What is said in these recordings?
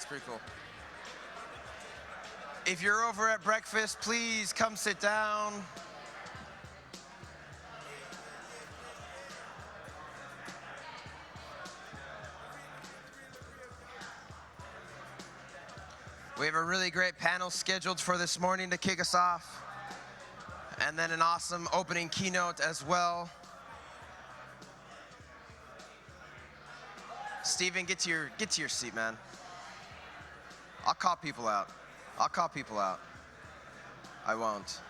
pretty cool. If you're over at breakfast, please come sit down. We have a really great panel scheduled for this morning to kick us off, and then an awesome opening keynote as well. Steven, get to your seat, man. I'll call people out. I won't.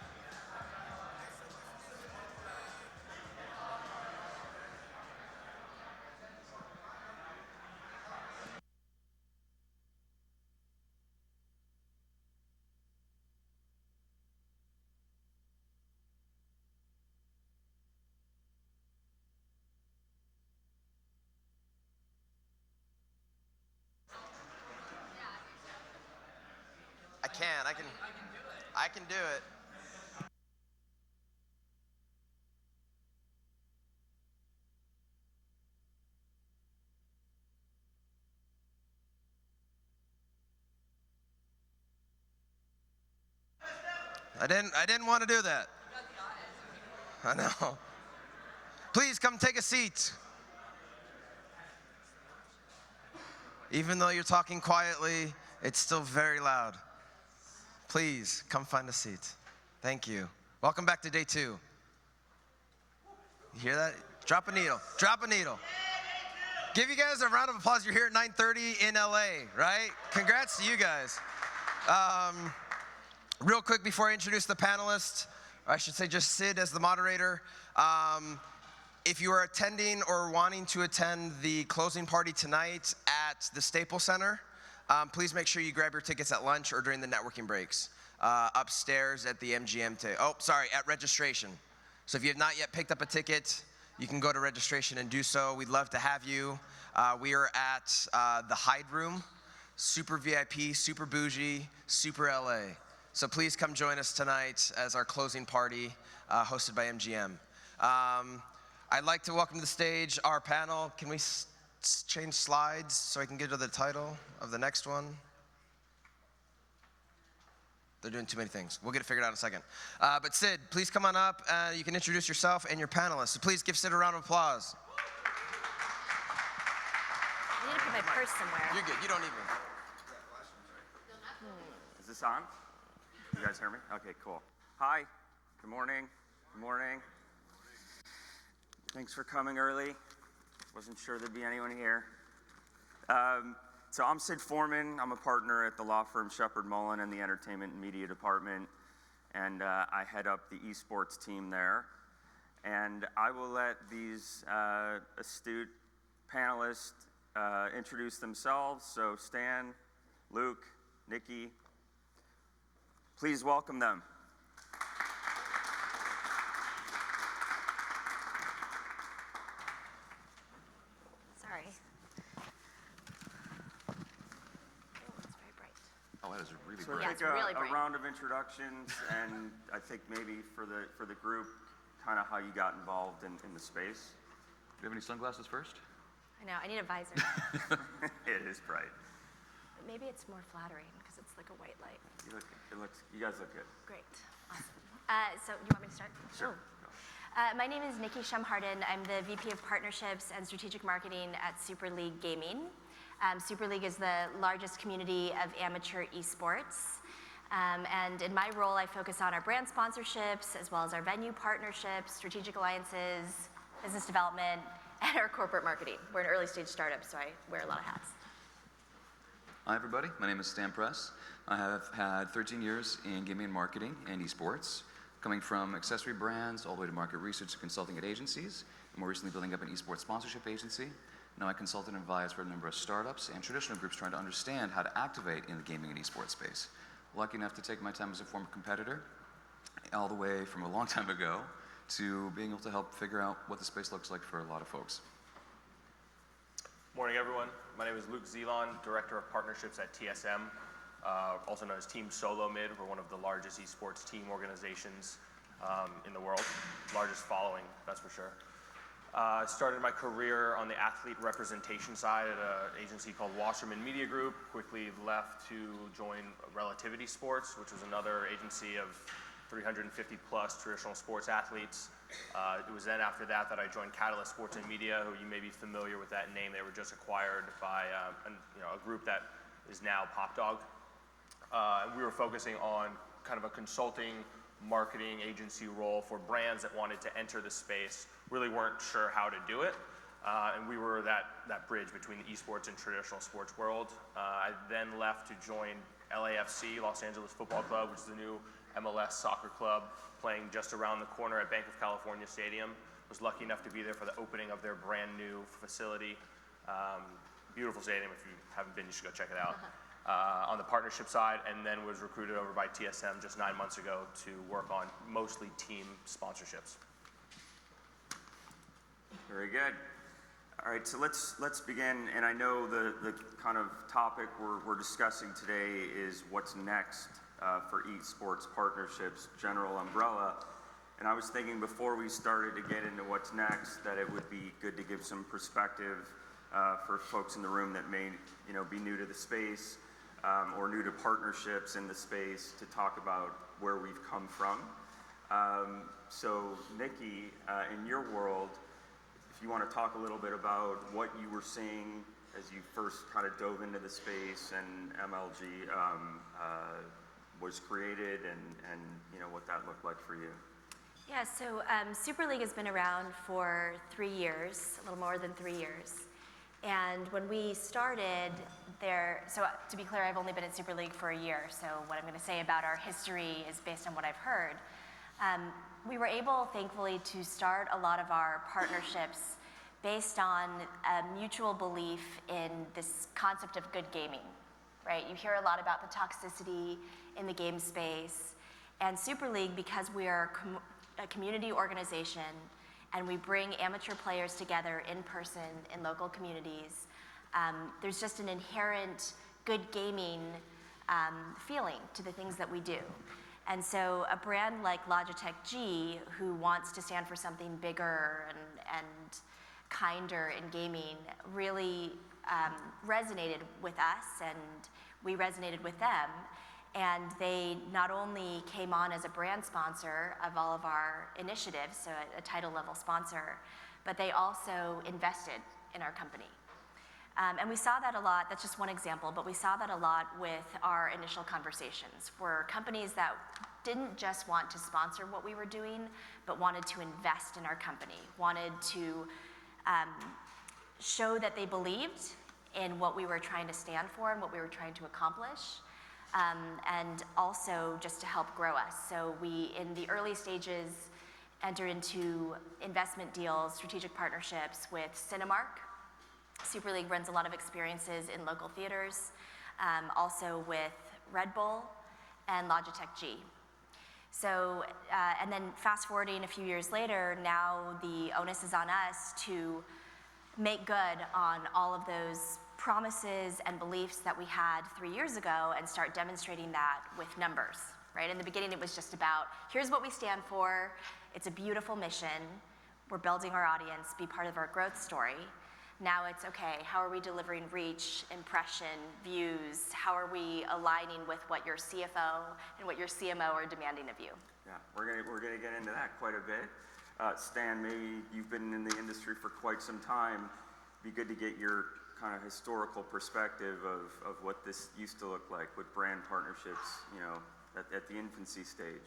I can do it. I didn't want to do that. I know. Please come take a seat. Even though you're talking quietly, it's still very loud. Please come find a seat. Thank you. Welcome back to day 2. You hear that? Drop a needle. Drop a needle. Give you guys a round of applause. You're here at 9:30 in LA, right? Congrats to you guys. Real quick before I introduce the panelists, or I should say just Sid as the moderator. If you are attending or wanting to attend the closing party tonight at the Staples Center, please make sure you grab your tickets at lunch or during the networking breaks upstairs at the MGM at registration. So if you have not yet picked up a ticket, you can go to registration and do so. We'd love to have you. We are at the Hyde Room, super VIP, super bougie, super LA. So please come join us tonight as our closing party hosted by MGM. I'd like to welcome to the stage our panel. Can we change slides so I can get to the title of the next one? They're doing too many things. We'll get it figured out in a second. But Sid, please come on up. You can introduce yourself and your panelists. So please give Sid a round of applause. I need to put my purse somewhere. You're good. You don't even. Is this on? You guys hear me? Okay, cool. Hi. Good morning. Good morning. Thanks for coming early. Wasn't sure there'd be anyone here. So I'm Sid Foreman. I'm a partner at the law firm Shepherd Mullen in the entertainment and media department, and I head up the esports team there. And I will let these astute panelists introduce themselves. So Stan, Luke, Nikki, please welcome them. Sorry. Oh, it's very bright. Oh, that is really So bright. Yeah, I it's think really a bright. round of introductions, and I think maybe for the group, kind of how you got involved in the space. Do you have any sunglasses first? I know, I need a visor. It is bright. But maybe it's more flattering because it's like a white light. You guys look good. Great, awesome. So you want me to start? Sure. My name is Nikki Shum-Harden. I'm the VP of Partnerships and Strategic Marketing at Super League Gaming. Super League is the largest community of amateur esports. And in my role, I focus on our brand sponsorships, as well as our venue partnerships, strategic alliances, business development, and our corporate marketing. We're an early stage startup, so I wear a lot of hats. Hi, everybody. My name is Stan Press. I have had 13 years in gaming and marketing and esports, coming from accessory brands all the way to market research and consulting at agencies, and more recently building up an esports sponsorship agency. Now I consult and advise for a number of startups and traditional groups trying to understand how to activate in the gaming and esports space. Lucky enough to take my time as a former competitor, all the way from a long time ago, to being able to help figure out what the space looks like for a lot of folks. Morning, everyone. My name is Luke Zelon, Director of Partnerships at TSM, also known as Team Solo Mid. We're one of the largest esports team organizations in the world. Largest following, that's for sure. Started my career on the athlete representation side at an agency called Wasserman Media Group. Quickly left to join Relativity Sports, which was another agency of 350 plus traditional sports athletes. It was then after that that I joined Catalyst Sports and Media, who you may be familiar with that name. They were just acquired by a group that is now PopDog. And we were focusing on kind of a consulting marketing agency role for brands that wanted to enter the space, really weren't sure how to do it. And we were that bridge between the esports and traditional sports world. I then left to join LAFC, Los Angeles Football Club, which is the new MLS soccer club, playing just around the corner at Bank of California Stadium. Was lucky enough to be there for the opening of their brand new facility. Beautiful stadium. If you haven't been, you should go check it out. On the partnership side, and then was recruited over by TSM just 9 months ago to work on mostly team sponsorships. Very good. All right, so let's begin. And I know the kind of topic we're discussing today is what's next for esports partnerships, general umbrella. And I was thinking before we started to get into what's next that it would be good to give some perspective for folks in the room that may be new to the space or new to partnerships in the space, to talk about where we've come from. So Nikki, in your world, if you want to talk a little bit about what you were seeing as you first kind of dove into the space and MLG was created, and what that looked like for you. Yeah, so Super League has been around for 3 years, a little more than 3 years. And when we started there, so to be clear, I've only been in Super League for a year, so what I'm going to say about our history is based on what I've heard. We were able, thankfully, to start a lot of our partnerships based on a mutual belief in this concept of good gaming, right? You hear a lot about the toxicity in the game space, and Super League, because we are a community organization and we bring amateur players together in person in local communities, there's just an inherent good gaming feeling to the things that we do. And so a brand like Logitech G, who wants to stand for something bigger and kinder in gaming, really resonated with us, and we resonated with them. And they not only came on as a brand sponsor of all of our initiatives, so a title level sponsor, but they also invested in our company. And we saw that a lot. That's just one example, but we saw that a lot with our initial conversations, where companies that didn't just want to sponsor what we were doing, but wanted to invest in our company, wanted to show that they believed in what we were trying to stand for and what we were trying to accomplish, and also just to help grow us. So we, in the early stages, entered into investment deals, strategic partnerships with Cinemark. Super League runs a lot of experiences in local theaters, also with Red Bull and Logitech G. So, and then fast forwarding a few years later, now the onus is on us to make good on all of those promises and beliefs that we had 3 years ago and start demonstrating that with numbers, right? In the beginning, it was just about, here's what we stand for. It's a beautiful mission. We're building our audience, be part of our growth story. Now it's, okay, how are we delivering reach, impression, views? How are we aligning with what your CFO and what your CMO are demanding of you? Yeah, we're gonna get into that quite a bit. Stan, maybe you've been in the industry for quite some time. Be good to get your kind of historical perspective of what this used to look like with brand partnerships, at the infancy stage.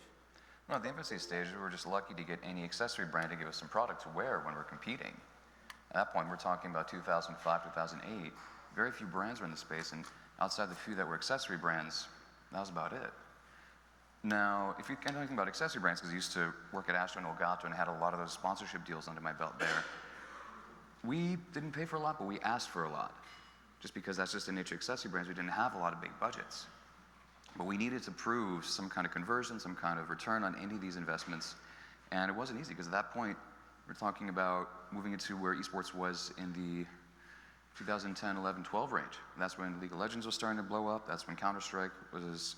No, at the infancy stage, we were just lucky to get any accessory brand to give us some product to wear when we're competing. At that point, we're talking about 2005, 2008. Very few brands were in the space, and outside the few that were accessory brands, that was about it. Now, if you can know anything about accessory brands, because I used to work at Astro and Elgato and had a lot of those sponsorship deals under my belt there, we didn't pay for a lot, but we asked for a lot. Just because that's just the nature of accessory brands, we didn't have a lot of big budgets. But we needed to prove some kind of conversion, some kind of return on any of these investments. And it wasn't easy, because at that point, we're talking about moving into where esports was in the 2010, 11, 12 range. And that's when League of Legends was starting to blow up. That's when Counter-Strike was,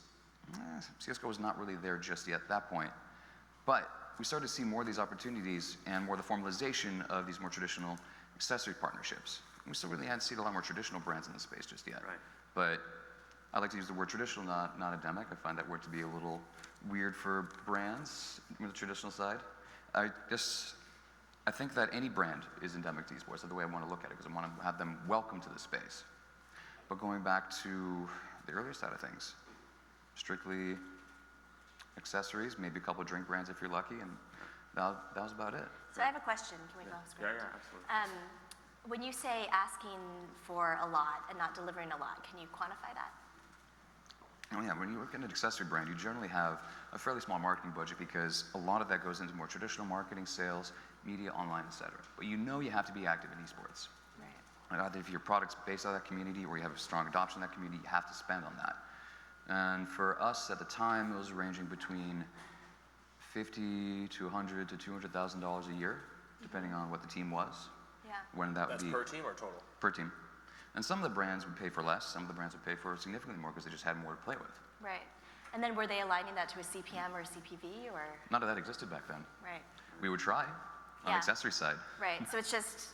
CSGO was not really there just yet at that point. But we started to see more of these opportunities and more the formalization of these more traditional accessory partnerships. We still really hadn't seen a lot more traditional brands in the space just yet. Right. But I like to use the word traditional, not endemic. I find that word to be a little weird for brands from the traditional side. I think that any brand is endemic to esports. That's the way I want to look at it, because I want to have them welcome to the space. But going back to the earlier side of things, strictly accessories, maybe a couple of drink brands if you're lucky, and that was about it. So I have a question. Can we go straight? Yeah, absolutely. When you say asking for a lot and not delivering a lot, can you quantify that? Oh yeah, when you work in an accessory brand, you generally have a fairly small marketing budget because a lot of that goes into more traditional marketing, sales, media, online, etc. But you know you have to be active in esports. Right. Either if your product's based on that community or you have a strong adoption in that community, you have to spend on that. And for us at the time, it was ranging between $50 to $100 to $200,000 a year, depending on what the team was. Yeah. When that That's would be per team or total? per team. And some of the brands would pay for less, some of the brands would pay for significantly more because they just had more to play with. Right. And then were they aligning that to a CPM or a CPV or? None of that existed back then. Right. We would try on the Yeah. accessory side. Right. So it's just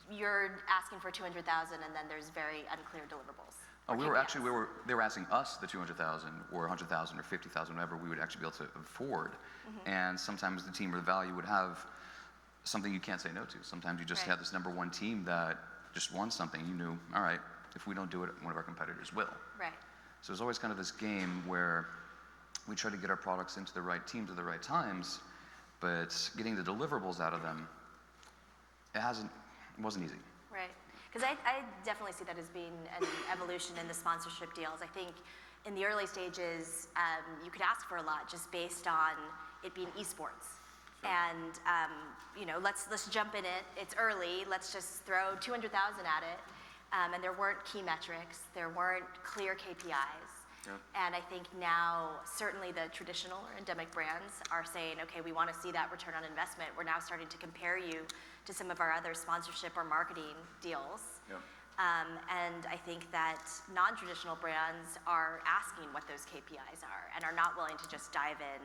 you're asking for 200,000 and then there's very unclear deliverables. Oh, or we were KPIs. actually, they were asking us the 200,000 or 100,000 or 50,000, whatever we would actually be able to afford. And sometimes the team or the value would have something you can't say no to. Sometimes you just Right. have this number one team that just won something. You knew, all right, if we don't do it, one of our competitors will. Right. So there's always kind of this game where we try to get our products into the right teams at the right times, but getting the deliverables out of them, it wasn't easy. Right. Because I definitely see that as being an evolution in the sponsorship deals. I think in the early stages, you could ask for a lot just based on it being esports. And let's jump in it. It's early. Let's just throw 200,000 at it. And there weren't key metrics. There weren't clear KPIs. Yep. And I think now certainly the traditional or endemic brands are saying, okay, we want to see that return on investment. We're now starting to compare you to some of our other sponsorship or marketing deals. Yep. And I think that non-traditional brands are asking what those KPIs are and are not willing to just dive in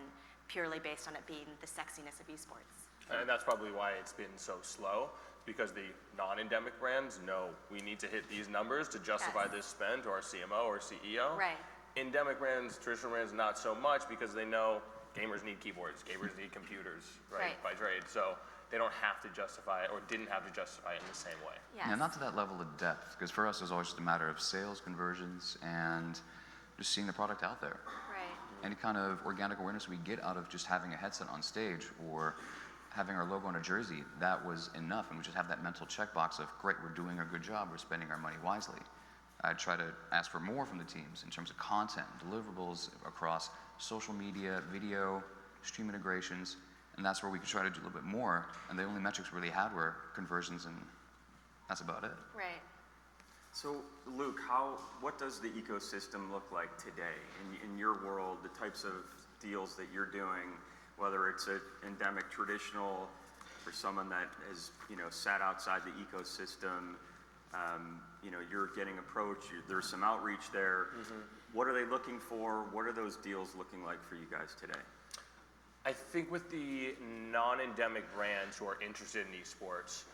purely based on it being the sexiness of esports. And that's probably why it's been so slow, because the non-endemic brands know we need to hit these numbers to justify Yes. this spend to our CMO or CEO. Right. Endemic brands, traditional brands, not so much, because they know gamers need keyboards, gamers need computers, right, Right. by trade. So they don't have to justify it, or didn't have to justify it in the same way. Yes. Yeah, not to that level of depth, because for us it was always just a matter of sales conversions and just seeing the product out there. Right. Any kind of organic awareness we get out of just having a headset on stage or having our logo on a jersey, that was enough. And we just have that mental checkbox of, great, we're doing a good job, we're spending our money wisely. I try to ask for more from the teams in terms of content, deliverables across social media, video, stream integrations, and that's where we could try to do a little bit more. And the only metrics we really had were conversions, and that's about it. Right. So, Luke, what does the ecosystem look like today in your world? The types of deals that you're doing, whether it's an endemic traditional for someone that has sat outside the ecosystem, you're getting approached. There's some outreach there. What are they looking for? What are those deals looking like for you guys today? I think with the non-endemic brands who are interested in esports,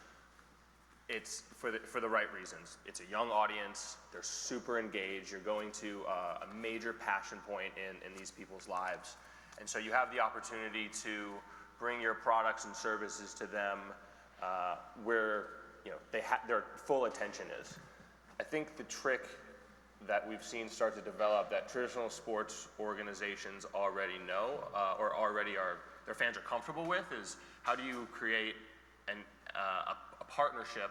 it's for the right reasons. It's a young audience. They're super engaged. You're going to a major passion point in these people's lives. And so you have the opportunity to bring your products and services to them where their full attention is. I think the trick that we've seen start to develop that traditional sports organizations already know or already their fans are comfortable with is how do you create a partnership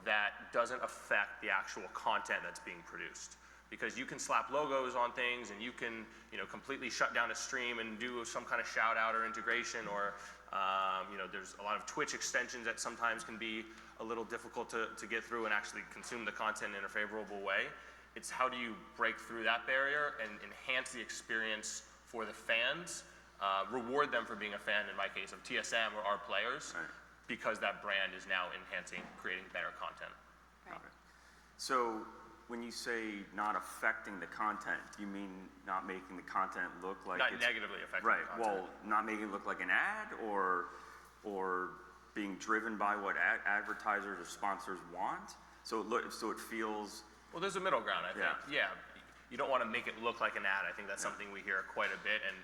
that doesn't affect the actual content that's being produced. Because you can slap logos on things and you can completely shut down a stream and do some kind of shout out or integration or there's a lot of Twitch extensions that sometimes can be a little difficult to get through and actually consume the content in a favorable way. It's how do you break through that barrier and enhance the experience for the fans, reward them for being a fan, in my case, of TSM or our players, Right. because that brand is now enhancing, creating better content. Right. So when you say not affecting the content, do you mean not making the content look like Not it's negatively affecting right? the content. Well, not making it look like an ad, or being driven by what advertisers or sponsors want. So it feels. Well, there's a middle ground, I think. Yeah. You don't want to make it look like an ad. I think that's something we hear quite a bit. And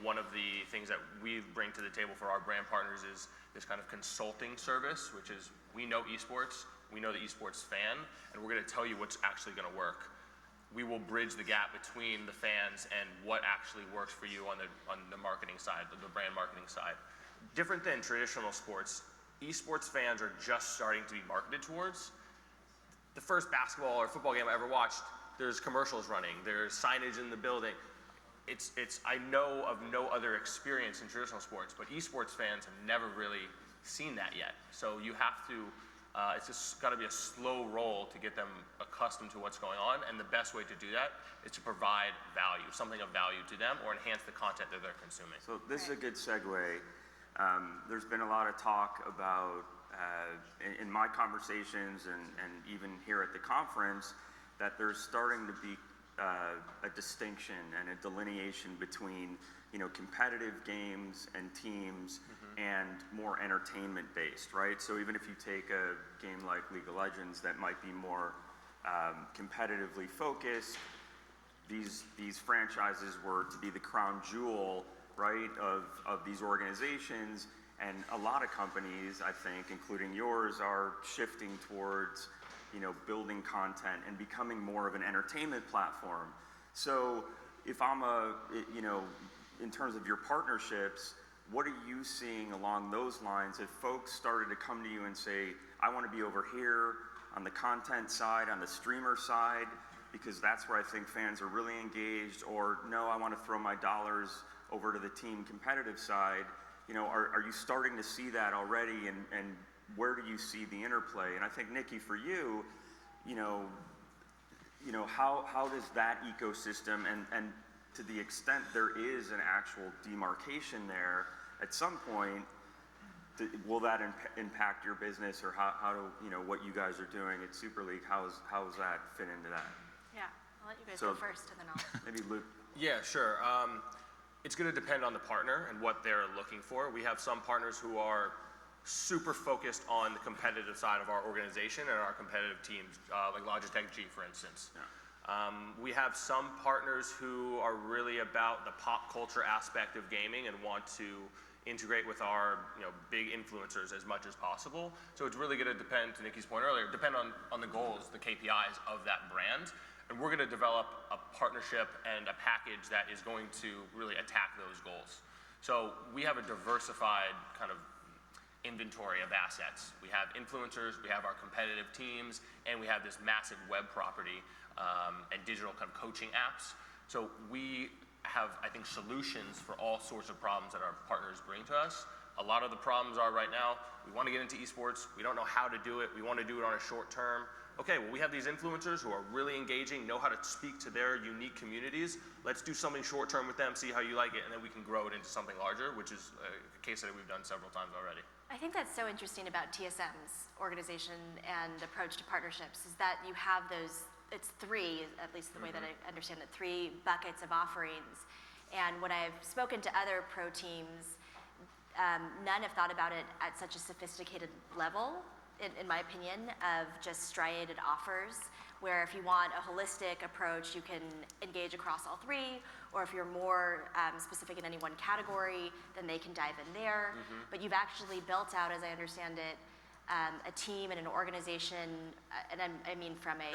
one of the things that we bring to the table for our brand partners is this kind of consulting service, which is we know esports, we know the esports fan, and we're going to tell you what's actually going to work. We will bridge the gap between the fans and what actually works for you on the marketing side, the brand marketing side. Different than traditional sports, esports fans are just starting to be marketed towards. The first basketball or football game I ever watched, there's commercials running, there's signage in the building. I know of no other experience in traditional sports, but esports fans have never really seen that yet. So you have to, it's just got to be a slow roll to get them accustomed to what's going on, and the best way to do that is to provide value, something of value to them, or enhance the content that they're consuming. So this is a good segue. There's been a lot of talk about, in my conversations and even here at the conference, that there's starting to be a distinction and a delineation between competitive games and teams and more entertainment based, right? So even if you take a game like League of Legends that might be more competitively focused, these franchises were to be the crown jewel, right, of these organizations. And a lot of companies, I think, including yours, are shifting towards building content and becoming more of an entertainment platform. So if I'm in terms of your partnerships, what are you seeing along those lines? If folks started to come to you and say, I want to be over here on the content side, on the streamer side, because that's where I think fans are really engaged, or no, I want to throw my dollars over to the team competitive side, are you starting to see that already, and where do you see the interplay? And I think, Nikki, for you, how does that ecosystem, and to the extent there is an actual demarcation there, at some point, will that impact your business, or how do, what you guys are doing at Super League, how does that fit into that? Yeah, I'll let you guys go first, and then I'll. Maybe Luke. Yeah, sure. It's going to depend on the partner and what they're looking for. We have some partners who are super focused on the competitive side of our organization and our competitive teams, like Logitech G, for instance. Yeah. We have some partners who are really about the pop culture aspect of gaming and want to integrate with our big influencers as much as possible. So it's really going to depend, to Nikki's point earlier, depend on the goals, the KPIs of that brand. And we're going to develop a partnership and a package that is going to really attack those goals. So we have a diversified kind of inventory of assets. We have influencers, we have our competitive teams, and we have this massive web property and digital kind of coaching apps. So we have, I think, solutions for all sorts of problems that our partners bring to us. A lot of the problems are right now, we want to get into esports, we don't know how to do it, we want to do it on a short term. Okay, well, we have these influencers who are really engaging, know how to speak to their unique communities. Let's do something short term with them, see how you like it, and then we can grow it into something larger, which is a case that we've done several times already. I think that's so interesting about TSM's organization and approach to partnerships is that you have those, it's three, at least the way that I understand it, 3 buckets of offerings. And when I've spoken to other pro teams, none have thought about it at such a sophisticated level, in my opinion, of just striated offers, where if you want a holistic approach, you can engage across all 3, or if you're more specific in any one category, then they can dive in there. But you've actually built out, as I understand it, a team and an organization, and I mean from a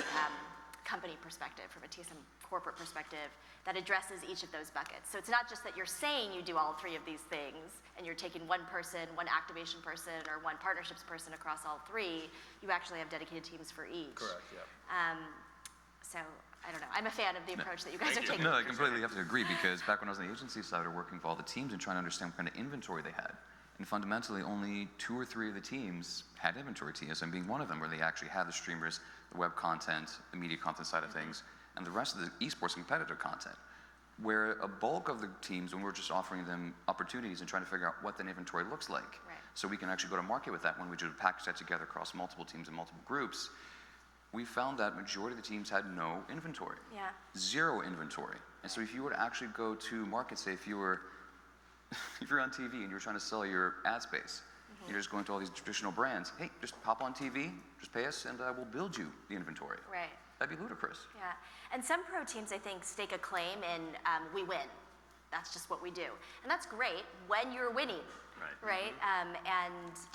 company perspective, from a TSM corporate perspective, that addresses each of those buckets. So it's not just that you're saying you do all 3 of these things, and you're taking one person, one activation person, or one partnerships person across all 3. You actually have dedicated teams for each. Correct, yeah. So I don't know. I'm a fan of the approach that you guys are taking. No, I completely have to agree, because back when I was on the agency side, I was working with all the teams and trying to understand what kind of inventory they had. And fundamentally, only 2 or 3 of the teams had inventory, TSM being one of them, where they actually had the streamers, the web content, the media content side of things, and the rest of the esports competitive content. Where a bulk of the teams, when we're just offering them opportunities and trying to figure out what that inventory looks like, right, so we can actually go to market with that when we do package that together across multiple teams and multiple groups, we found that majority of the teams had no inventory. Yeah. Zero inventory. And so if you were to actually go to market, say if you were if you're on TV and you're trying to sell your ad space, you're just going to all these traditional brands, hey, just hop on TV, just pay us, and we'll build you the inventory. Right. That'd be ludicrous. Yeah. And some pro teams, I think, stake a claim in we win. That's just what we do. And that's great when you're winning. Right?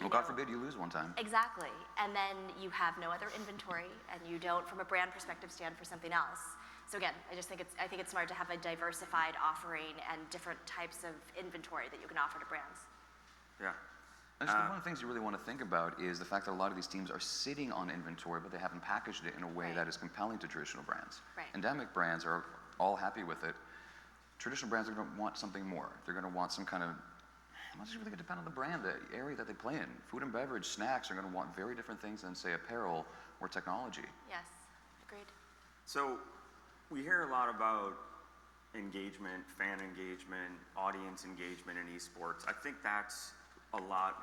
Well, God forbid you lose one time. Exactly. And then you have no other inventory, and you don't, from a brand perspective, stand for something else. So again, I think it's smart to have a diversified offering and different types of inventory that you can offer to brands. Yeah. Actually, one of the things you really want to think about is the fact that a lot of these teams are sitting on inventory, but they haven't packaged it in a way Right. that is compelling to traditional brands. Right. Endemic brands are all happy with it. Traditional brands are going to want something more. They're going to want some kind of, well, it's really going to depend on the brand, the area that they play in. Food and beverage, snacks are going to want very different things than, say, apparel or technology. Yes, agreed. So we hear a lot about engagement, fan engagement, audience engagement in esports. I think that's a lot,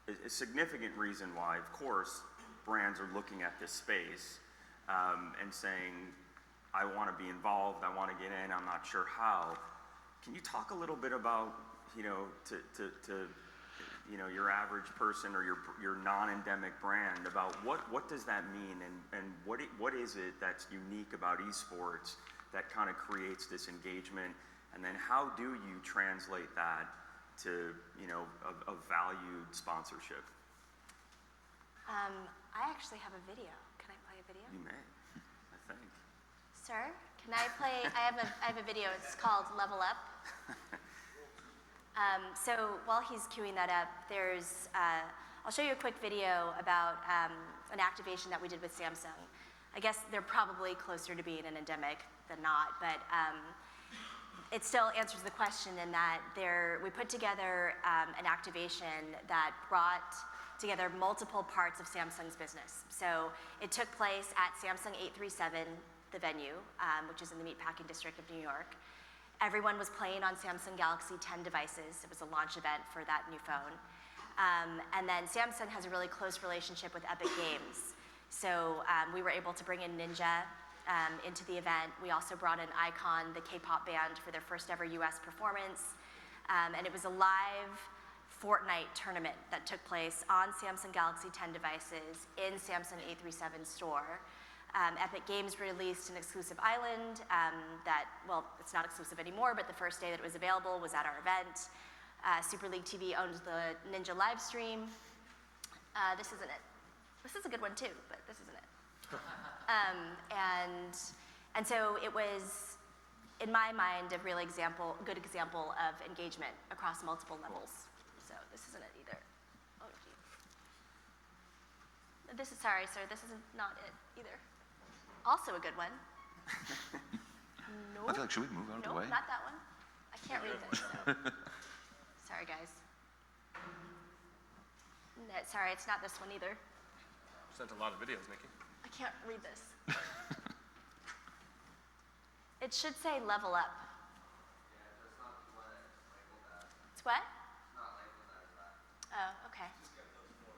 a significant reason why, of course, brands are looking at this space and saying, I want to be involved, I want to get in, I'm not sure how. Can you talk a little bit about, your average person or your non-endemic brand about what does that mean and what is it that's unique about esports that kind of creates this engagement, and then how do you translate that to a valued sponsorship? I actually have a video. Can I play a video? You may, I think. Sir, can I play? I have a video. It's called Level Up. So while he's queuing that up, I'll show you a quick video about an activation that we did with Samsung. I guess they're probably closer to being an endemic than not, but it still answers the question in that we put together an activation that brought together multiple parts of Samsung's business. So it took place at Samsung 837, the venue, which is in the Meatpacking District of New York. Everyone was playing on Samsung Galaxy 10 devices. It was a launch event for that new phone. And then Samsung has a really close relationship with Epic Games. So we were able to bring in Ninja into the event. We also brought in Icon, the K-pop band, for their first ever US performance. And it was a live Fortnite tournament that took place on Samsung Galaxy 10 devices in Samsung 837 store. Epic Games released an exclusive island it's not exclusive anymore, but the first day that it was available was at our event. Super League TV owned the Ninja live stream. This isn't it. This is a good one too, but this isn't it. And so it was, in my mind, a good example of engagement across multiple levels. So this isn't it either. Oh, gee. Sorry, sir, this is not it either. Also a good one. Nope. I feel like, should we move out of the way? Not that one. I can't read this. So. Sorry, guys. No, sorry, it's not this one either. Sent a lot of videos, Nikki. I can't read this. It should say level up. Yeah, that's not what it's labeled as. It's what? It's not labeled as that. Oh, okay. Just get those four.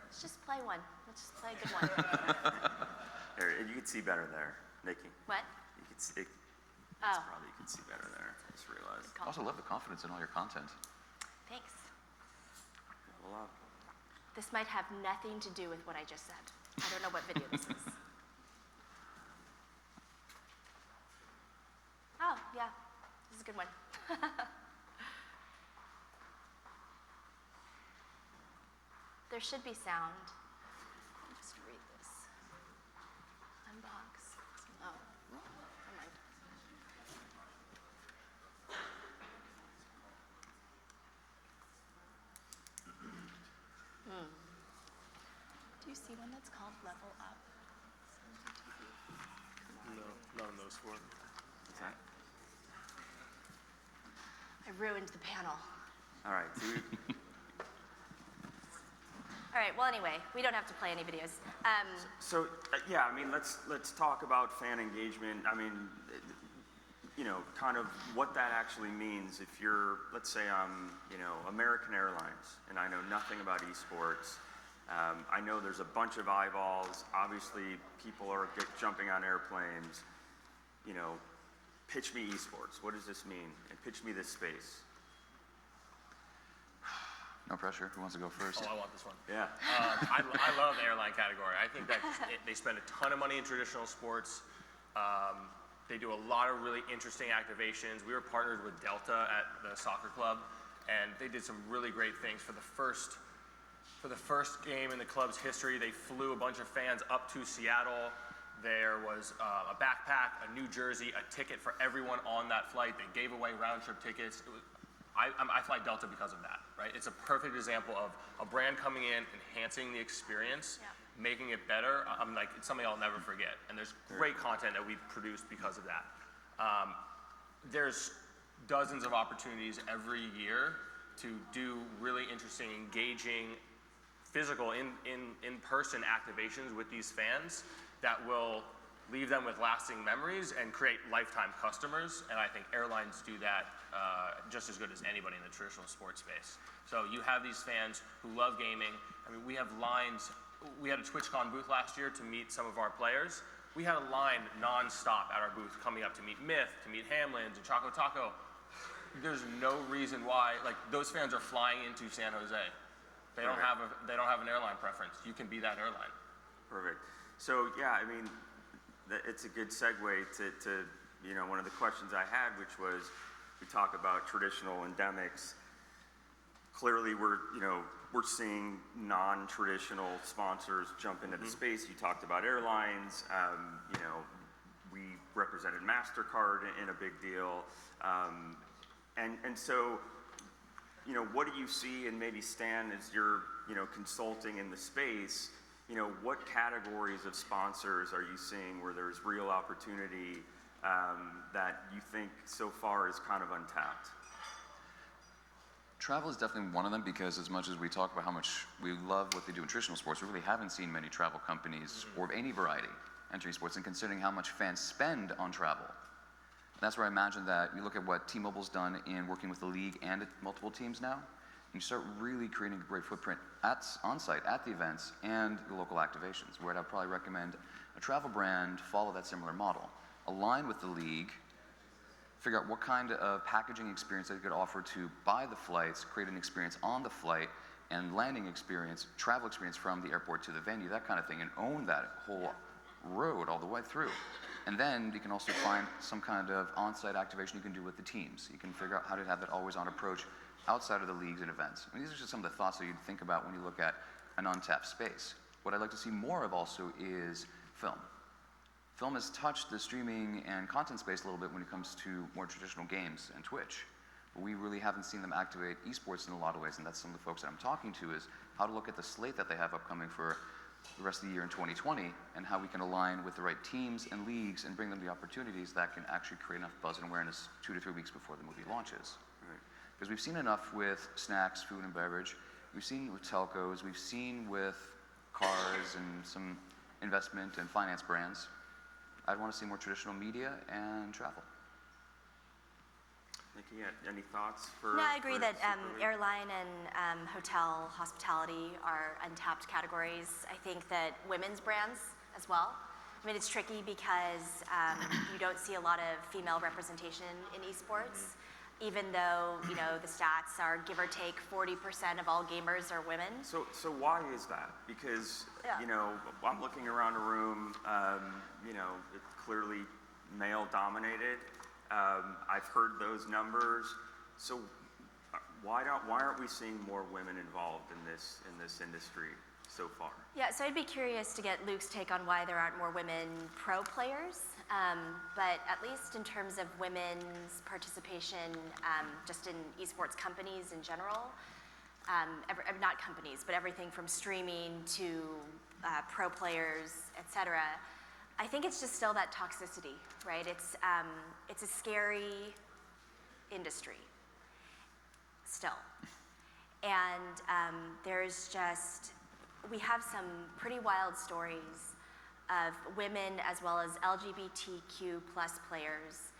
Let's just play one. Let's just play a good one. There, you can see better there, Nikki. What? You can see. Oh. Probably you can see better there. I just realized. Call. Also love the confidence in all your content. Thanks. Level up. This might have nothing to do with what I just said. I don't know what video this is. Oh, yeah. This is a good one. There should be sound. Let me just read this. Unbox. Oh, never mind. Do you see one that's called Level Up? No, not on those four. What's that? I ruined the panel. All right. All right, well, anyway, we don't have to play any videos. Yeah, I mean, let's talk about fan engagement. I mean, kind of what that actually means. If you're, let's say I'm, American Airlines, and I know nothing about esports, I know there's a bunch of eyeballs. Obviously, people are jumping on airplanes. You know, pitch me esports. What does this mean? And pitch me this space. No pressure. Who wants to go first? Oh, I want this one. Yeah. I love the airline category. I think that they spend a ton of money in traditional sports. They do a lot of really interesting activations. We were partnered with Delta at the soccer club, and they did some really great things. For the first game in the club's history, they flew a bunch of fans up to Seattle. There was a backpack, a New Jersey, a ticket for everyone on that flight. They gave away round-trip tickets. I fly Delta because of that, right? It's a perfect example of a brand coming in, enhancing the experience, making it better. I'm like, it's something I'll never forget. And there's great content that we've produced because of that. There's dozens of opportunities every year to do really interesting, engaging, physical, in-person activations with these fans that will leave them with lasting memories and create lifetime customers. And I think airlines do that just as good as anybody in the traditional sports space. So you have these fans who love gaming. I mean, we have lines. We had a TwitchCon booth last year to meet some of our players. We had a line nonstop at our booth coming up to meet Myth, to meet Hamlins and Choco Taco. There's no reason why, like, those fans are flying into San Jose. They don't have an airline preference. You can be that airline. Perfect. So yeah, I mean, it's a good segue to you know, one of the questions I had, which was, we talk about traditional endemics. Clearly, we're seeing non-traditional sponsors jump into the space. You talked about airlines. You know, we represented MasterCard in a big deal, and so, you know, what do you see? And maybe Stan, as you're, you know, consulting in the space, you know, what categories of sponsors are you seeing where there's real opportunity that you think so far is kind of untapped? Travel is definitely one of them, because as much as we talk about how much we love what they do in traditional sports, we really haven't seen many travel companies or of any variety entering sports, and considering how much fans spend on travel. And that's where I imagine that you look at what T-Mobile's done in working with the league and multiple teams now, and you start really creating a great footprint on-site at the events and the local activations, where I'd probably recommend a travel brand follow that similar model. Align with the league, figure out what kind of packaging experience they could offer to buy the flights, create an experience on the flight, and landing experience, travel experience from the airport to the venue, that kind of thing, and own that whole road all the way through. And then you can also find some kind of on-site activation you can do with the teams. You can figure out how to have that always-on approach outside of the leagues and events. I mean, these are just some of the thoughts that you'd think about when you look at an untapped space. What I'd like to see more of also is film. Film has touched the streaming and content space a little bit when it comes to more traditional games and Twitch. But we really haven't seen them activate esports in a lot of ways, and that's some of the folks that I'm talking to, is how to look at the slate that they have upcoming for the rest of the year in 2020, and how we can align with the right teams and leagues and bring them the opportunities that can actually create enough buzz and awareness 2 to 3 weeks before the movie launches. Because we've seen enough with snacks, food and beverage, we've seen with telcos, we've seen with cars and some investment and finance brands. I'd want to see more traditional media and travel. Nikki, any thoughts for? No, I agree for that Super League? airline and hotel hospitality are untapped categories. I think that women's brands as well. I mean, it's tricky because you don't see a lot of female representation in esports, even though, you know, the stats are give or take 40% of all gamers are women. So why is that? Because, you know, I'm looking around a room, you know, it's clearly male dominated. I've heard those numbers. So why aren't we seeing more women involved in this industry so far? Yeah, so I'd be curious to get Luke's take on why there aren't more women pro players. But at least in terms of women's participation, just in esports companies in general, not companies, but everything from streaming to pro players, etc. I think it's just still that toxicity, right? It's a scary industry still. And we have some pretty wild stories of women as well as LGBTQ plus players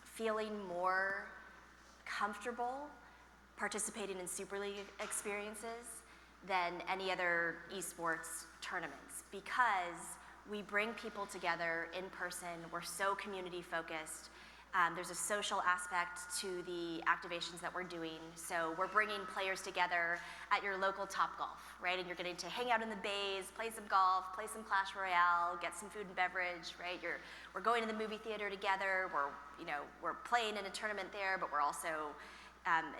feeling more comfortable participating in Super League experiences than any other esports tournaments because we bring people together in person. We're so community focused. There's a social aspect to the activations that we're doing. So we're bringing players together at your local Topgolf, right? And you're getting to hang out in the bays, play some golf, play some Clash Royale, get some food and beverage, right? We're going to the movie theater together. We're playing in a tournament there, but we're also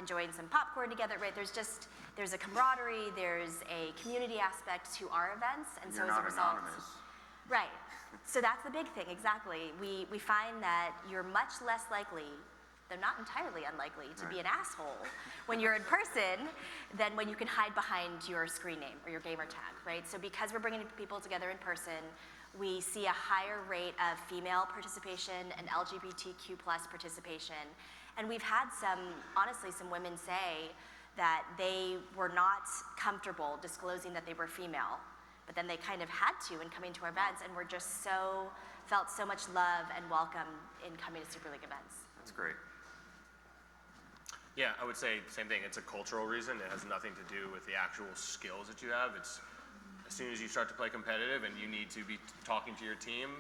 enjoying some popcorn together, right? There's a camaraderie, there's a community aspect to our events, and so You're as a not result, anonymous. right. So that's the big thing, exactly. We find that you're much less likely, though not entirely unlikely, to be an asshole when you're in person than when you can hide behind your screen name or your gamer tag, right? So because we're bringing people together in person, we see a higher rate of female participation and LGBTQ+ participation. And we've had honestly, some women say that they were not comfortable disclosing that they were female, but then they kind of had to in coming to our events, and we're just felt so much love and welcome in coming to Super League events. That's great. Yeah, I would say same thing. It's a cultural reason. It has nothing to do with the actual skills that you have. It's as soon as you start to play competitive and you need to be talking to your team,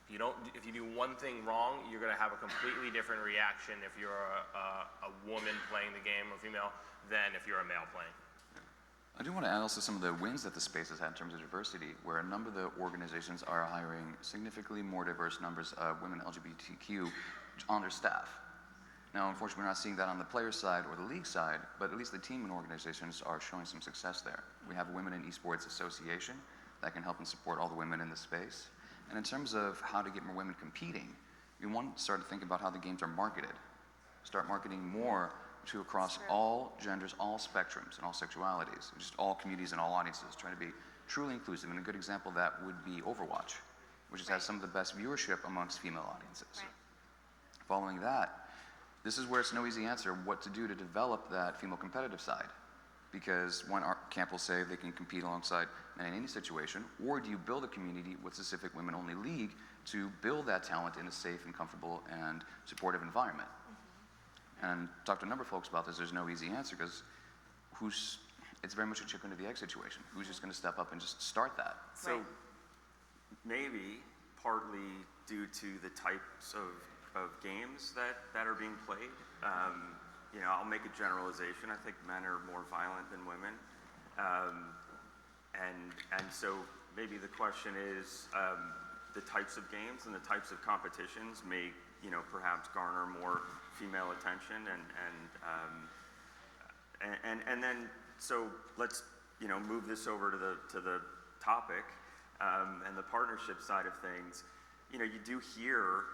if you do one thing wrong, you're going to have a completely different reaction if you're a woman playing the game, a female, than if you're a male playing. I do want to add also some of the wins that the space has had in terms of diversity, where a number of the organizations are hiring significantly more diverse numbers of women LGBTQ on their staff. Now, unfortunately, we're not seeing that on the player side or the league side, but at least the team and organizations are showing some success there. We have a Women in Esports Association that can help and support all the women in the space. And in terms of how to get more women competing, we want to start to think about how the games are marketed. Start marketing more to across all genders, all spectrums, and all sexualities, just all communities and all audiences, trying to be truly inclusive. And a good example of that would be Overwatch, which has some of the best viewership amongst female audiences. Right. Following that, this is where it's no easy answer what to do to develop that female competitive side. Because one camp will say they can compete alongside men in any situation, or do you build a community with specific women-only league to build that talent in a safe and comfortable and supportive environment? And talk to a number of folks about this. There's no easy answer because it's very much a chicken or the egg situation. Who's just going to step up and just start that? So maybe partly due to the types of games that are being played. I'll make a generalization. I think men are more violent than women. And so maybe the question is the types of games and the types of competitions may perhaps garner more female attention and then so let's move this over to the topic and the partnership side of things. You do hear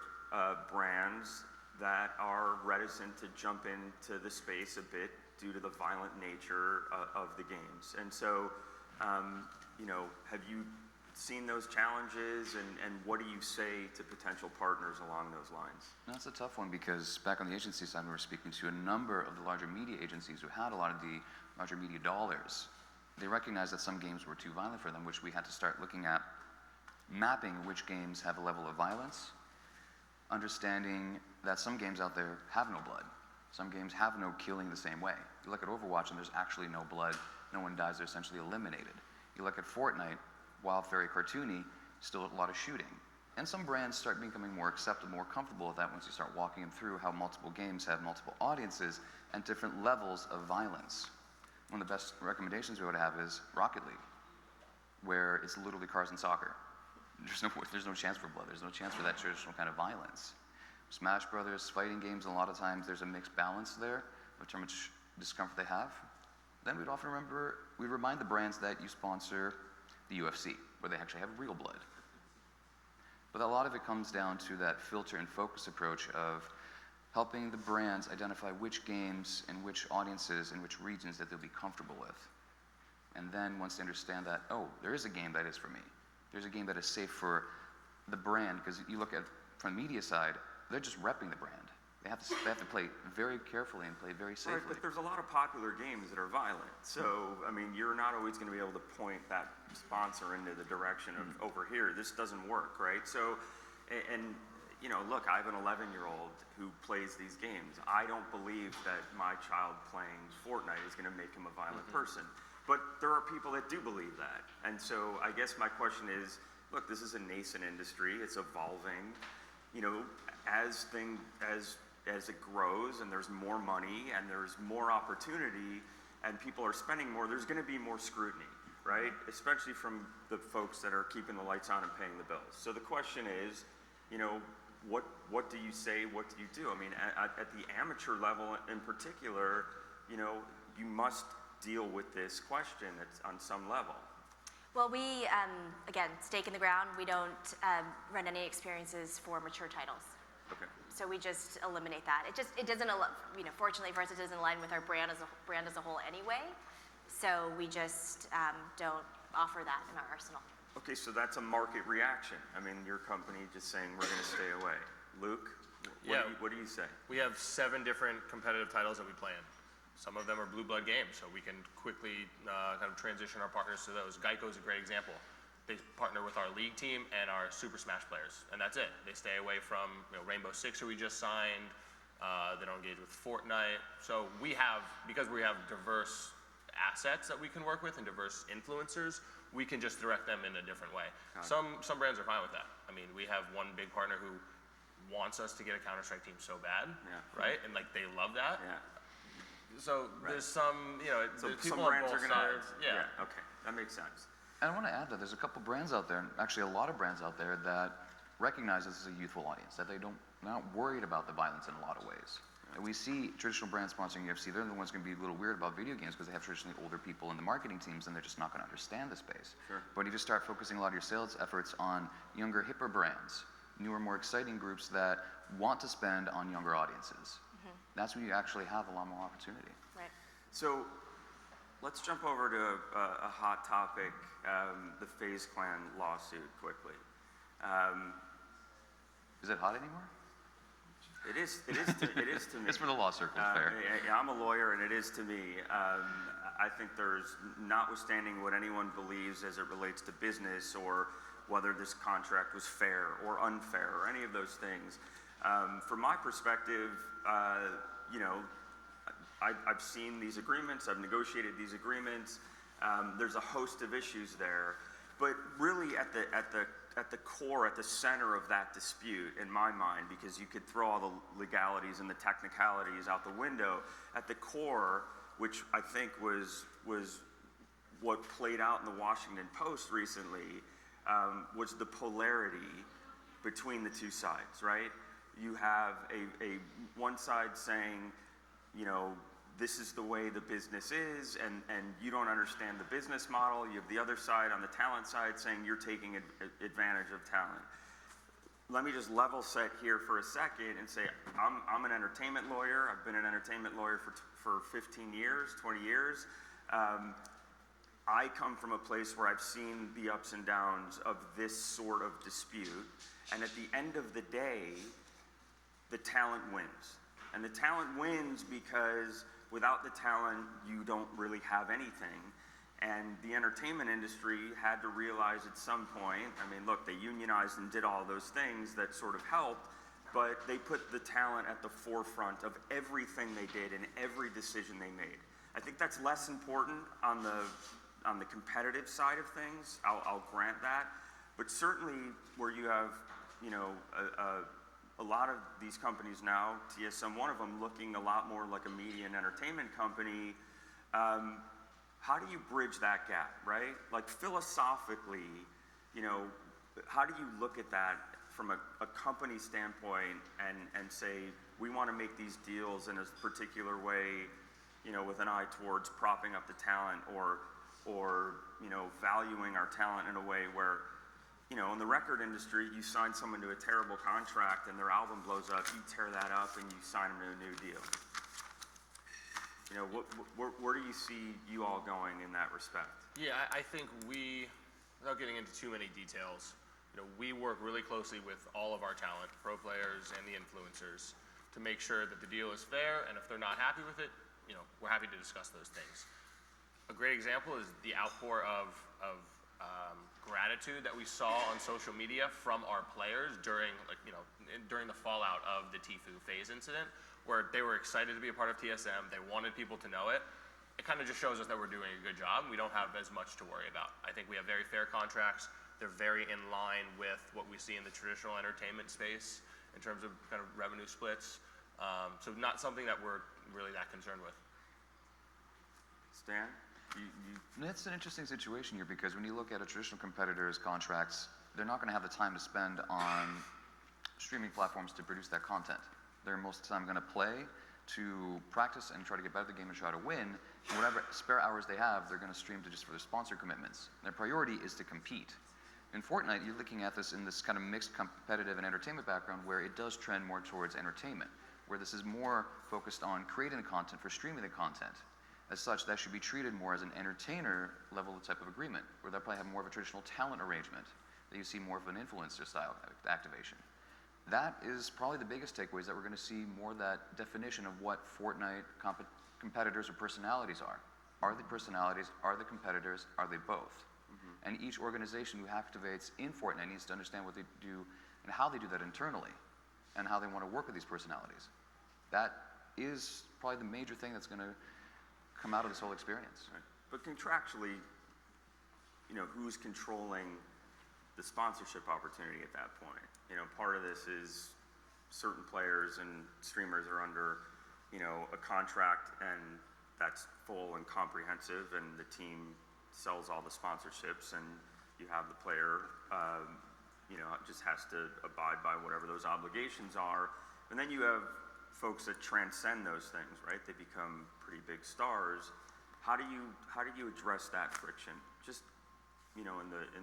brands that are reticent to jump into the space a bit due to the violent nature of the games. And so, have you seen those challenges, and what do you say to potential partners along those lines? That's a tough one because back on the agency side, we were speaking to a number of the larger media agencies who had a lot of the larger media dollars. They recognized that some games were too violent for them, which we had to start looking at mapping which games have a level of violence, understanding that some games out there have no blood. Some games have no killing the same way. You look at Overwatch and there's actually no blood. No one dies, they're essentially eliminated. You look at Fortnite, while very cartoony, still a lot of shooting. And some brands start becoming more acceptable, more comfortable with that once you start walking them through how multiple games have multiple audiences and different levels of violence. One of the best recommendations we would have is Rocket League, where it's literally cars and soccer. There's no chance for blood. There's no chance for that traditional kind of violence. Smash Brothers, fighting games, a lot of times there's a mixed balance there of how much discomfort they have. Then we'd often remind the brands that you sponsor the UFC, where they actually have real blood. But a lot of it comes down to that filter and focus approach of helping the brands identify which games and which audiences and which regions that they'll be comfortable with. And then once they understand that, oh, there is a game that is for me. There's a game that is safe for the brand, because you look at, from the media side, they're just repping the brand. They have to play very carefully and play very safely. Right, but there's a lot of popular games that are violent. So, I mean, you're not always going to be able to point that sponsor into the direction of over here. This doesn't work, right? So, and look, I have an 11-year-old who plays these games. I don't believe that my child playing Fortnite is going to make him a violent person. But there are people that do believe that. And so I guess my question is, look, this is a nascent industry. It's evolving. You know, as it grows and there's more money and there's more opportunity and people are spending more, there's going to be more scrutiny, right? Especially from the folks that are keeping the lights on and paying the bills. So the question is, you know, what do you say? What do you do? I mean, at the amateur level in particular, you know, you must deal with this question on some level. Well, we, again, stake in the ground. We don't run any experiences for mature titles. Okay. So we just eliminate that. It doesn't, you know, fortunately for us, it doesn't align with our brand as a whole anyway. So we just don't offer that in our arsenal. Okay, so that's a market reaction. I mean, your company just saying we're going to stay away. Luke, what do you say? We have 7 different competitive titles that we play in. Some of them are blue blood games, so we can quickly kind of transition our partners to those. Geico is a great example. They partner with our league team and our Super Smash players, and that's it. They stay away from, you know, Rainbow Six, who we just signed. They don't engage with Fortnite. So because we have diverse assets that we can work with and diverse influencers, we can just direct them in a different way. Some brands are fine with that. I mean, we have one big partner who wants us to get a Counter-Strike team so bad, right? And like they love that. Yeah. So there's some, you know, So there's some people on brands both are going to, sides. Yeah. okay, that makes sense. And I want to add that there's a couple brands out there, and actually a lot of brands out there that recognize this as a youthful audience, that they're not worried about the violence in a lot of ways. And we see traditional brands sponsoring UFC, they're the ones going to be a little weird about video games because they have traditionally older people in the marketing teams and they're just not going to understand the space. Sure. But if you start focusing a lot of your sales efforts on younger, hipper brands, newer, more exciting groups that want to spend on younger audiences, that's when you actually have a lot more opportunity. Right. So let's jump over to a hot topic, the FaZe Clan lawsuit quickly. Is it hot anymore? It is to me. It's for the law circle, fair. Yeah, I'm a lawyer, and it is to me. I think there's, notwithstanding what anyone believes as it relates to business or whether this contract was fair or unfair or any of those things, from my perspective, you know, I've seen these agreements, I've negotiated these agreements. There's a host of issues there, but really at the core, at the center of that dispute, in my mind, because you could throw all the legalities and the technicalities out the window, at the core, which I think was what played out in the Washington Post recently, was the polarity between the two sides, right? You have a one side saying, you know, this is the way the business is, and you don't understand the business model. You have the other side on the talent side saying you're taking advantage of talent. Let me just level set here for a second and say I'm an entertainment lawyer. I've been an entertainment lawyer for 15 years, 20 years. I come from a place where I've seen the ups and downs of this sort of dispute, and at the end of the day, the talent wins. And the talent wins because without the talent, you don't really have anything. And the entertainment industry had to realize at some point, I mean, look, they unionized and did all those things that sort of helped, but they put the talent at the forefront of everything they did and every decision they made. I think that's less important on the competitive side of things. I'll grant that. But certainly where you have, you know, a lot of these companies now, TSM one of them, looking a lot more like a media and entertainment company. How do you bridge that gap, right? Like philosophically, you know, how do you look at that from a company standpoint and say, we want to make these deals in a particular way, you know, with an eye towards propping up the talent or you know, valuing our talent in a way where, you know, in the record industry, you sign someone to a terrible contract and their album blows up, you tear that up and you sign them to a new deal. You know, where do you see you all going in that respect? Yeah, I think without getting into too many details, you know, we work really closely with all of our talent, pro players and the influencers, to make sure that the deal is fair, and if they're not happy with it, you know, we're happy to discuss those things. A great example is the outpour of gratitude that we saw on social media from our players during, like, you know, during the fallout of the Tfue FaZe incident, where they were excited to be a part of TSM, they wanted people to know it, it kind of just shows us that we're doing a good job. We don't have as much to worry about. I think we have very fair contracts. They're very in line with what we see in the traditional entertainment space in terms of kind of revenue splits. So not something that we're really that concerned with. Stan? It's an interesting situation here because when you look at a traditional competitor's contracts, they're not going to have the time to spend on streaming platforms to produce that content. They're most of the time going to play to practice and try to get better at the game and try to win. And whatever spare hours they have, they're going to stream to just for their sponsor commitments. Their priority is to compete. In Fortnite, you're looking at this in this kind of mixed competitive and entertainment background where it does trend more towards entertainment, where this is more focused on creating the content for streaming the content. As such, that should be treated more as an entertainer level type of agreement, where they'll probably have more of a traditional talent arrangement, that you see more of an influencer style activation. That is probably the biggest takeaways that we're going to see more of that definition of what Fortnite competitors or personalities are. Are they personalities? Are they competitors? Are they both? And each organization who activates in Fortnite needs to understand what they do and how they do that internally and how they want to work with these personalities. That is probably the major thing that's going to come out of this whole experience. Right. But contractually, who's controlling the sponsorship opportunity at that point? Part of this is certain players and streamers are under, a contract, and that's full and comprehensive, and the team sells all the sponsorships, and you have the player, just has to abide by whatever those obligations are. And then you have folks that transcend those things, right? They become pretty big stars. How do you address that friction? Just, in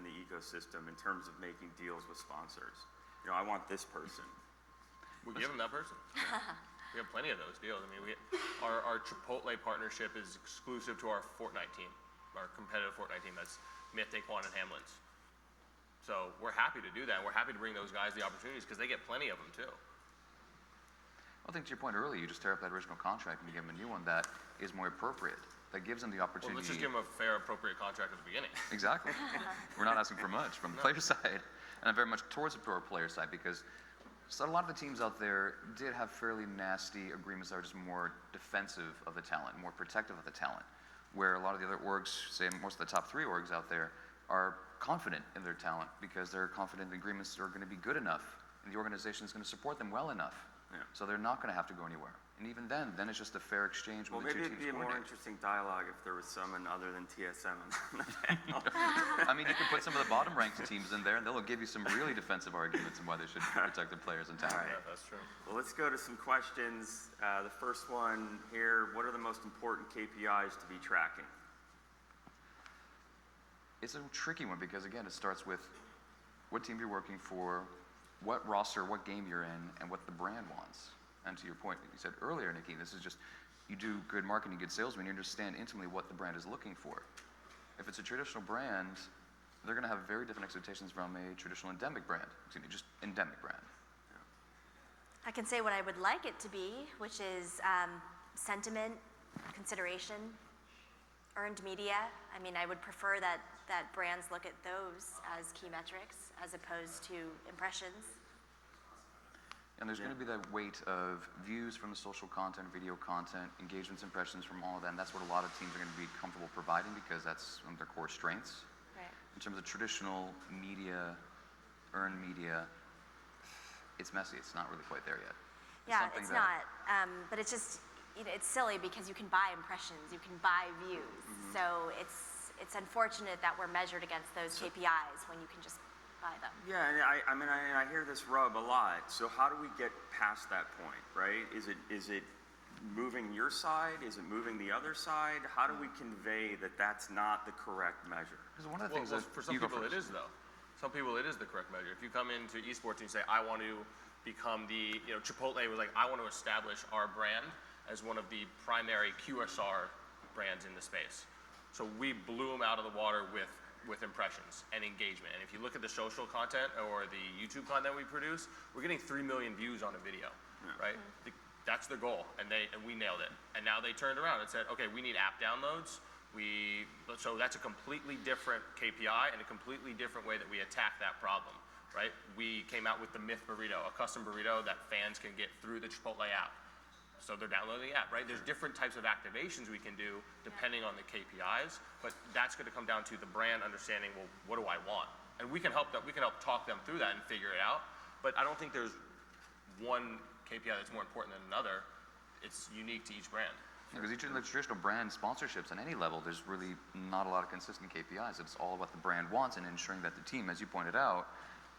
the ecosystem in terms of making deals with sponsors. I want this person. We give them that person. We have plenty of those deals. I mean, our Chipotle partnership is exclusive to our Fortnite team, our competitive Fortnite team. That's Myth, Daquan, and Hamlins. So we're happy to do that. We're happy to bring those guys the opportunities because they get plenty of them too. I think to your point earlier, you just tear up that original contract and give them a new one that is more appropriate, that gives them the opportunity. Well, let's just give them a fair, appropriate contract at the beginning. Exactly. We're not asking for much from the player side, and very much towards the pro player side, because a lot of the teams out there did have fairly nasty agreements that are just more defensive of the talent, more protective of the talent, where a lot of the other orgs, say most of the top 3 orgs out there, are confident in their talent because they're confident the agreements are going to be good enough and the organization is going to support them well enough. Yeah. So they're not going to have to go anywhere. And even then it's just a fair exchange Well, with the two maybe teams. it'd be a more interesting dialogue if there was someone other than TSM on the panel. I mean, you can put some of the bottom ranked teams in there and they'll give you some really defensive arguments on why they should protect their players and talent. Yeah, that's true. Well, let's go to some questions. The first one here, what are the most important KPIs to be tracking? It's a tricky one because, again, it starts with what team you're working for, what roster, what game you're in, and what the brand wants. And to your point that you said earlier, Nikki, this is just, you do good marketing, good sales when you understand intimately what the brand is looking for. If it's a traditional brand, they're going to have very different expectations from a traditional endemic brand. Just endemic brand. I can say what I would like it to be, which is sentiment, consideration, earned media. I mean, I would prefer that brands look at those as key metrics as opposed to impressions. And there's going to be that weight of views from the social content, video content, engagements, impressions from all of that. And that's what a lot of teams are going to be comfortable providing because that's one of their core strengths. Right. In terms of traditional media, earned media, it's messy. It's not really quite there yet. Yeah, it's not. But it's just, it's silly because you can buy impressions, you can buy views. Mm-hmm. So it's unfortunate that we're measured against those KPIs when you can just buy them. Yeah, and I hear this rub a lot. So how do we get past that point, right? Is it moving your side? Is it moving the other side? How do we convey that that's not the correct measure? Because one of the things for some people it is though. Some people it is the correct measure. If you come into esports and you say, I want to become the, Chipotle was like, I want to establish our brand as one of the primary QSR brands in the space. So we blew them out of the water with impressions and engagement. And if you look at the social content or the YouTube content we produce, we're getting 3 million views on a video, right? That's the goal, and we nailed it. And now they turned around and said, okay, we need app downloads. So that's a completely different KPI and a completely different way that we attack that problem, right? We came out with the Myth Burrito, a custom burrito that fans can get through the Chipotle app. so they're downloading the app, right? There's different types of activations we can do depending on the KPIs, but that's going to come down to the brand understanding, well, what do I want? And we can help them, we can help talk them through that and figure it out, but I don't think there's one KPI that's more important than another. It's unique to each brand. Because each of the traditional brand sponsorships on any level, there's really not a lot of consistent KPIs. It's all what the brand wants and ensuring that the team, as you pointed out,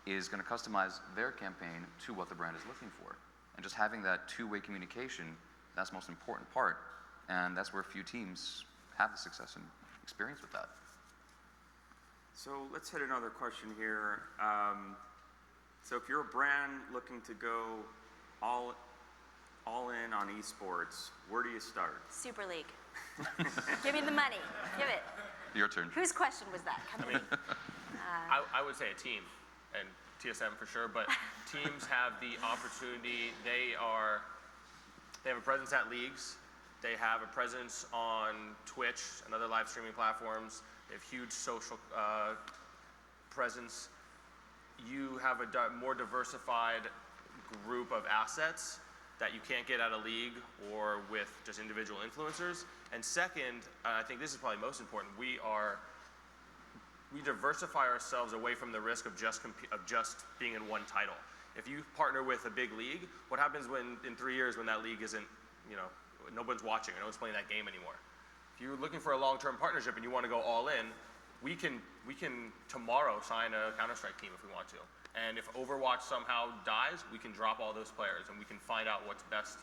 is going to customize their campaign to what the brand is looking for. And just having that two-way communication, that's the most important part. And that's where few teams have the success and experience with that. So let's hit another question here. So if you're a brand looking to go all in on esports, where do you start? Super League. Give me the money. Give it. Your turn. Whose question was that? Come in. I would say a team, and TSM for sure, but teams have the opportunity. They have a presence at leagues. They have a presence on Twitch and other live streaming platforms. They have huge social presence. You have a more diversified group of assets that you can't get at a league or with just individual influencers. And second, I think this is probably most important, we diversify ourselves away from the risk of just being in one title. If you partner with a big league, what happens when in 3 years when that league isn't, no one's watching or no one's playing that game anymore? If you're looking for a long-term partnership and you want to go all in, we can tomorrow sign a Counter-Strike team if we want to. And if Overwatch somehow dies, we can drop all those players and we can find out what's best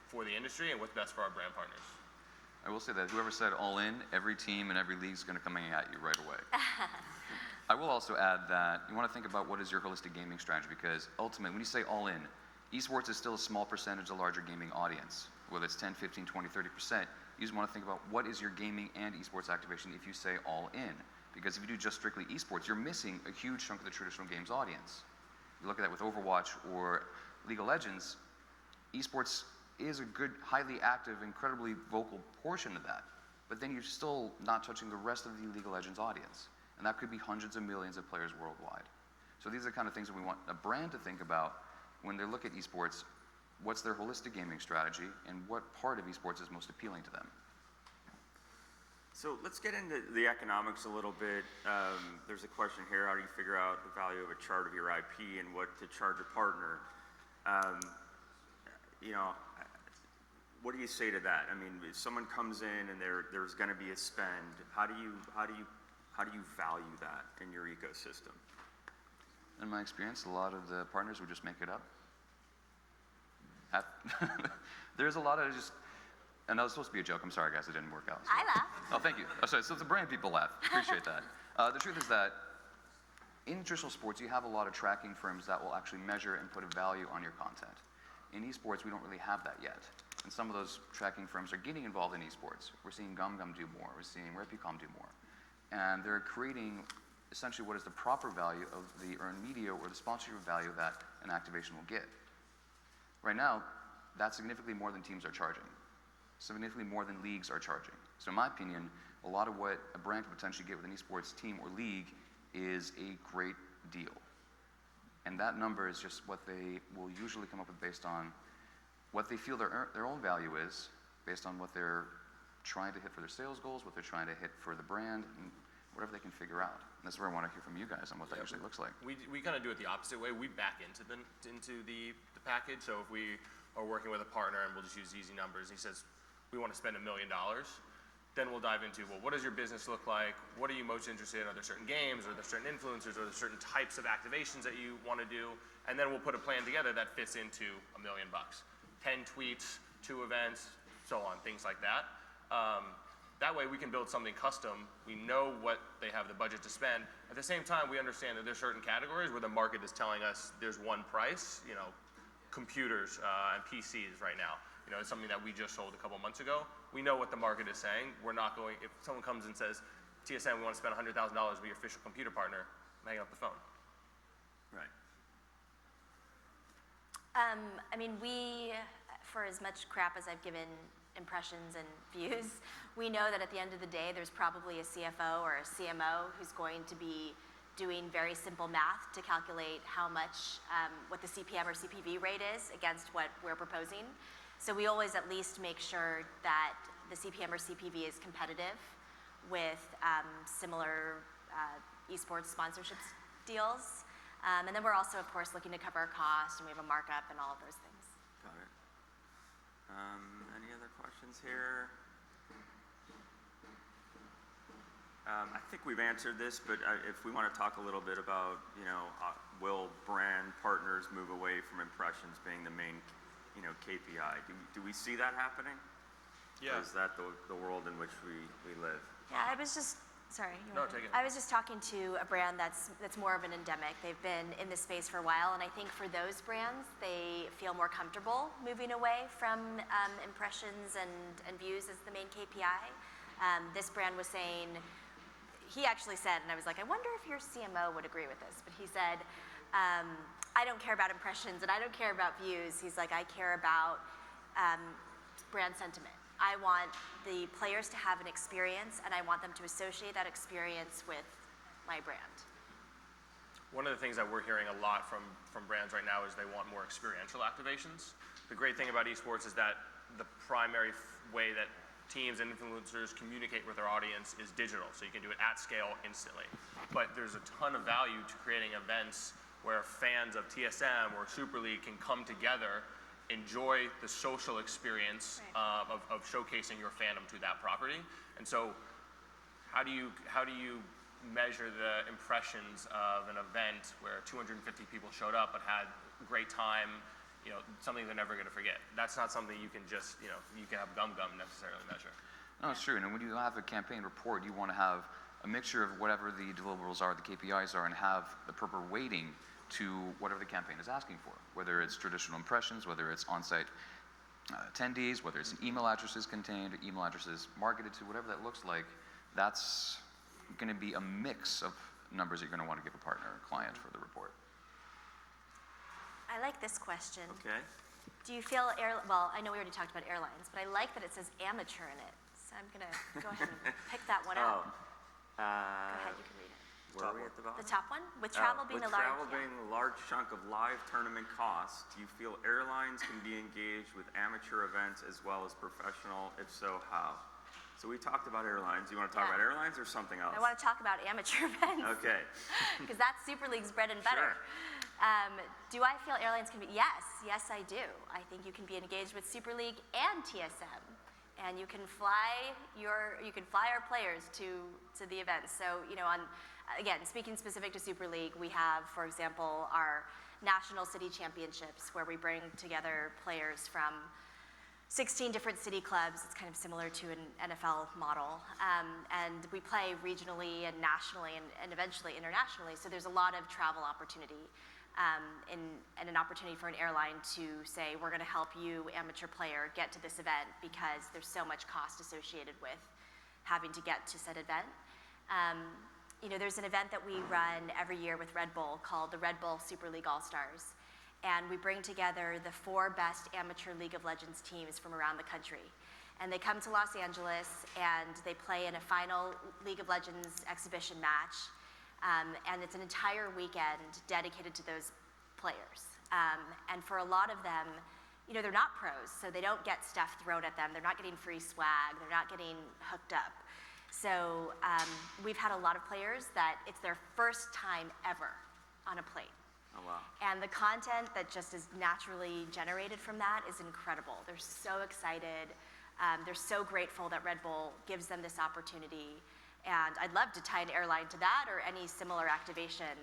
for the industry and what's best for our brand partners. I will say that whoever said all in, every team and every league is going to come at you right away. I will also add that you want to think about what is your holistic gaming strategy, because ultimately, when you say all in, esports is still a small percentage of the larger gaming audience, whether it's 10, 15, 20, 30%. You just want to think about what is your gaming and esports activation if you say all in. Because if you do just strictly esports, you're missing a huge chunk of the traditional games audience. You look at that with Overwatch or League of Legends, esports is a good, highly active, incredibly vocal portion of that. But then you're still not touching the rest of the League of Legends audience. And that could be hundreds of millions of players worldwide. So these are the kind of things that we want a brand to think about when they look at esports. What's their holistic gaming strategy and what part of esports is most appealing to them? So let's get into the economics a little bit. There's a question here, how do you figure out the value of a chart of your IP and what to charge a partner? What do you say to that? I mean, if someone comes in and there's going to be a spend, how do you value that in your ecosystem? In my experience, a lot of the partners would just make it up. There's a lot of just, and that was supposed to be a joke. I'm sorry, guys, it didn't work out. So. I laugh. Oh, thank you. Oh, sorry, so the brand people laugh. Appreciate that. The truth is that in traditional sports, you have a lot of tracking firms that will actually measure and put a value on your content. In esports, we don't really have that yet. And some of those tracking firms are getting involved in esports. We're seeing GumGum do more. We're seeing Replicom do more. And they're creating essentially what is the proper value of the earned media or the sponsorship value that an activation will get. Right now, that's significantly more than teams are charging. Significantly more than leagues are charging. So in my opinion, a lot of what a brand could potentially get with an esports team or league is a great deal. And that number is just what they will usually come up with based on what they feel their own value is, based on what they're trying to hit for their sales goals, what they're trying to hit for the brand, and whatever they can figure out. And that's where I want to hear from you guys on what that usually looks like. We kind of do it the opposite way. We back into the package. So if we are working with a partner and we'll just use easy numbers, he says, we want to spend $1 million, then we'll dive into, well, what does your business look like? What are you most interested in? Are there certain games? Are there certain influencers? Are there certain types of activations that you want to do? And then we'll put a plan together that fits into $1 million. 10 tweets, 2 events, so on, things like that. That way we can build something custom. We know what they have the budget to spend. At the same time, we understand that there's certain categories where the market is telling us there's one price, computers and PCs right now. It's something that we just sold a couple months ago. We know what the market is saying. We're not going, if someone comes and says, TSM, we want to spend $100,000 to be your official computer partner, I'm hanging up the phone. Right. We, for as much crap as I've given impressions and views, we know that at the end of the day, there's probably a CFO or a CMO who's going to be doing very simple math to calculate how much, what the CPM or CPV rate is against what we're proposing. So we always at least make sure that the CPM or CPV is competitive with similar esports sponsorships deals. And then we're also, of course, looking to cover our costs, and we have a markup and all of those things. Got it. Any other questions here? I think we've answered this, but if we want to talk a little bit about, will brand partners move away from impressions being the main, KPI? Do we see that happening? Yeah. Or is that the world in which we live? Yeah, I was just, sorry. No, take it. I was just talking to a brand that's more of an endemic. They've been in this space for a while, and I think for those brands, they feel more comfortable moving away from impressions and views as the main KPI. This brand was saying, he actually said, and I was like, I wonder if your CMO would agree with this, but he said, I don't care about impressions and I don't care about views. He's like, I care about brand sentiment. I want the players to have an experience, and I want them to associate that experience with my brand. One of the things that we're hearing a lot from brands right now is they want more experiential activations. The great thing about esports is that the primary way that teams and influencers communicate with their audience is digital, so you can do it at scale instantly. But there's a ton of value to creating events where fans of TSM or Super League can come together, enjoy the social experience of showcasing your fandom to that property. And so how do you measure the impressions of an event where 250 people showed up but had a great time, something they're never going to forget? That's not something you can just, you can have gum necessarily measure. No, it's true. And when you have a campaign report, you want to have a mixture of whatever the deliverables are, the KPIs are, and have the proper weighting to whatever the campaign is asking for, whether it's traditional impressions, whether it's on-site attendees, whether it's an email addresses contained, or email addresses marketed to, whatever that looks like. That's going to be a mix of numbers that you're going to want to give a partner or client for the report. I like this question. Okay. Do you feel, well, I know we already talked about airlines, but I like that it says amateur in it. So I'm going to go ahead and pick that one out. Go ahead, you can read it. Where are we at the bottom? The top one? With travel being a large... With travel being a large chunk of live tournament costs, do you feel airlines can be engaged with amateur events as well as professional? If so, how? So we talked about airlines. You want to talk about airlines or something else? I want to talk about amateur events. Okay. Because that's Super League's bread and butter. Sure. Do I feel airlines can be? Yes, I do. I think you can be engaged with Super League and TSM, and you can fly our players to the events. So again, speaking specific to Super League, we have, for example, our national city championships where we bring together players from 16 different city clubs. It's kind of similar to an NFL model. And we play regionally and nationally and eventually internationally. So there's a lot of travel opportunity and an opportunity for an airline to say, we're going to help you, amateur player, get to this event because there's so much cost associated with having to get to said event. There's an event that we run every year with Red Bull called the Red Bull Super League All-Stars. And we bring together the 4 best amateur League of Legends teams from around the country. And they come to Los Angeles and they play in a final League of Legends exhibition match. And it's an entire weekend dedicated to those players. And for a lot of them, they're not pros, so they don't get stuff thrown at them. They're not getting free swag. They're not getting hooked up. So we've had a lot of players that it's their first time ever on a plane. Oh, wow. And the content that just is naturally generated from that is incredible. They're so excited. They're so grateful that Red Bull gives them this opportunity. And I'd love to tie an airline to that or any similar activation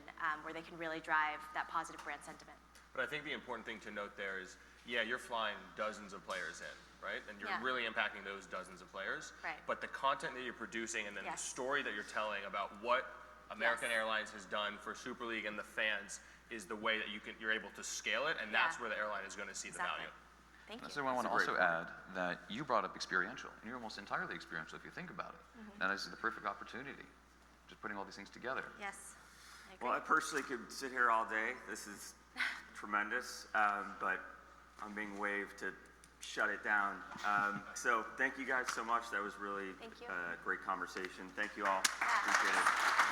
where they can really drive that positive brand sentiment. But I think the important thing to note there is, you're flying dozens of players in, right? And you're really impacting those dozens of players. Right. But the content that you're producing and then the Yes. story that you're telling about what American Airlines has done for Super League and the fans is the way that you're able to scale it, and that's where the airline is going to see the value. Thank you. So I want to also add that you brought up experiential, and you're almost entirely experiential if you think about it. That is the perfect opportunity, just putting all these things together. Yes, I agree. Well, I personally could sit here all day. This is tremendous, but I'm being waved to shut it down. So thank you guys so much. That was really Thank you. a great conversation. Thank you all. Yeah. Appreciate it.